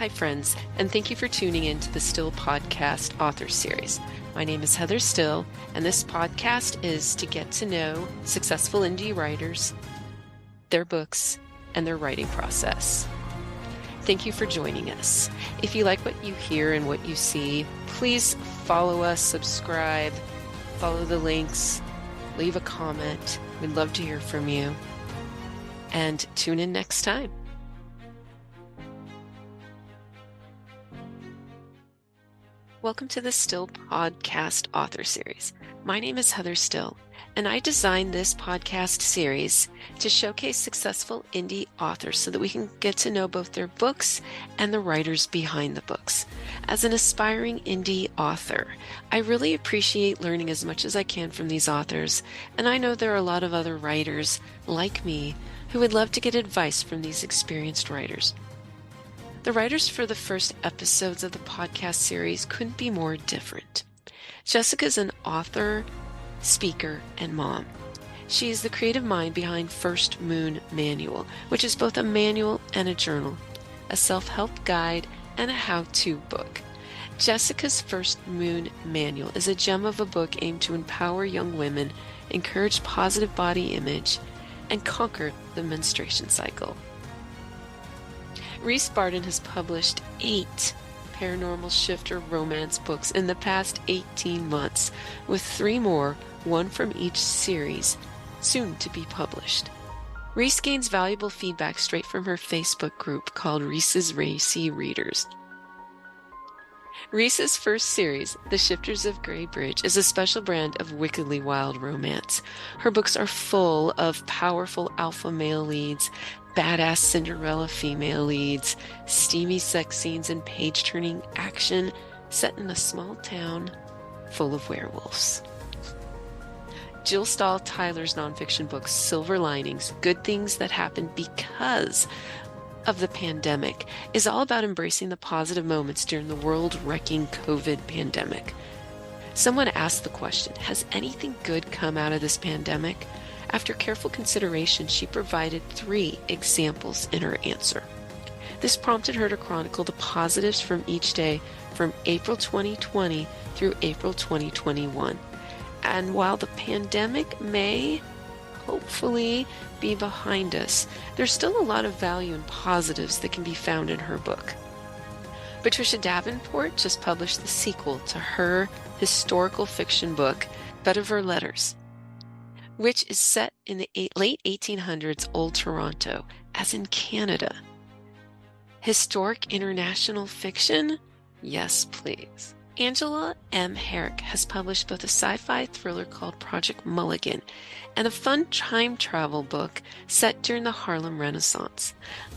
Hi, friends, and thank you for tuning in to the Still Podcast Author Series. My name is Heather Still, and this podcast is to get to know successful indie writers, their books, and their writing process. Thank you for joining us. If you like what you hear and what you see, please follow us, subscribe, follow the links, leave a comment. We'd love to hear from you. And tune in next time. Welcome to the Still Podcast Author Series. My name is Heather Still, and I designed this podcast series to showcase successful indie authors so that we can get to know both their books and the writers behind the books. As an aspiring indie author, I really appreciate learning as much as I can from these authors, and I know there are a lot of other writers like me who would love to get advice from these experienced writers. The writers for the first episodes of the podcast series couldn't be more different. Jessica's an author, speaker, and mom. She is the creative mind behind First Moon Manual, which is both a manual and a journal, a self-help guide, and a how-to book. Jessica's First Moon Manual is a gem of a book aimed to empower young women, encourage positive body image, and conquer the menstruation cycle. Reese Barden has published 8 paranormal shifter romance books in the past 18 months, with 3 more, one from each series, soon to be published. Reese gains valuable feedback straight from her Facebook group called Reese's Racy Readers. Reese's first series, The Shifters of Grey Bridge, is a special brand of wickedly wild romance. Her books are full of powerful alpha male leads, badass Cinderella female leads, steamy sex scenes, and page-turning action set in a small town full of werewolves. Jill Stahl-Tyler's nonfiction book, Silver Linings, Good Things That Happen Because of the Pandemic, is all about embracing the positive moments during the world-wrecking COVID pandemic. Someone asked the question, has anything good come out of this pandemic? After careful consideration, she provided 3 examples in her answer. This prompted her to chronicle the positives from each day from April 2020 through April 2021. And while the pandemic may hopefully be behind us, there's still a lot of value and positives that can be found in her book. Patricia Davenport just published the sequel to her historical fiction book, Bed of Her Letters, which is set in the late 1800s Old Toronto, as in Canada. Historic international fiction? Yes, please. Angela M. Herrick has published both a sci-fi thriller called Project Mulligan and a fun time travel book set during the Harlem Renaissance.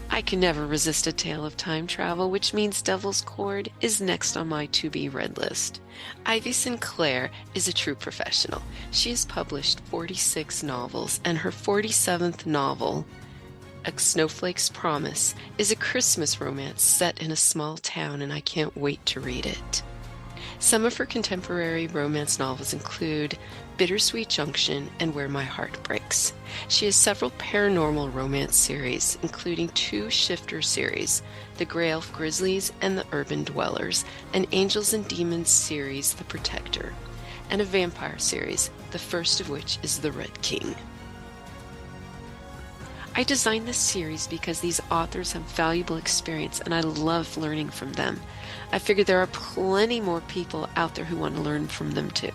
I can never resist a tale of time travel, which means Devil's Cord is next on my to-be-read list. Ivy Sinclair is a true professional. She has published 46 novels, and her 47th novel, A Snowflake's Promise, is a Christmas romance set in a small town, and I can't wait to read it. Some of her contemporary romance novels include Bittersweet Junction and Where My Heart Breaks. She has several paranormal romance series, including 2 shifter series, The Grey Elf Grizzlies and The Urban Dwellers, an Angels and Demons series, The Protector, and a vampire series, the first of which is The Red King. I designed this series because these authors have valuable experience and I love learning from them. I figure there are plenty more people out there who want to learn from them too.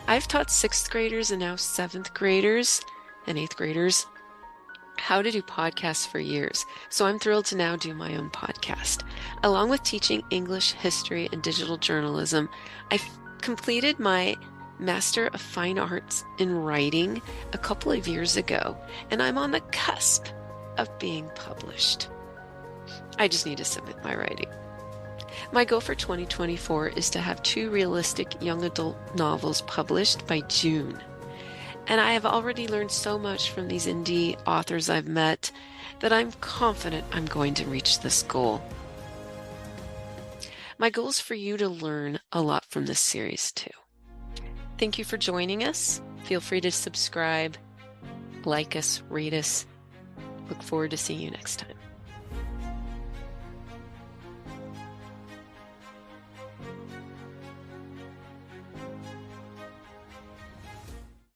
I've taught 6th graders and now 7th graders and 8th graders how to do podcasts for years, so I'm thrilled to now do my own podcast. Along with teaching English, history, and digital journalism, I completed my Master of Fine Arts in Writing a couple of years ago, and I'm on the cusp of being published. I just need to submit my writing. My goal for 2024 is to have 2 realistic young adult novels published by June. And I have already learned so much from these indie authors I've met that I'm confident I'm going to reach this goal. My goal is for you to learn a lot from this series too. Thank you for joining us. Feel free to subscribe, like us, rate us. Look forward to seeing you next time.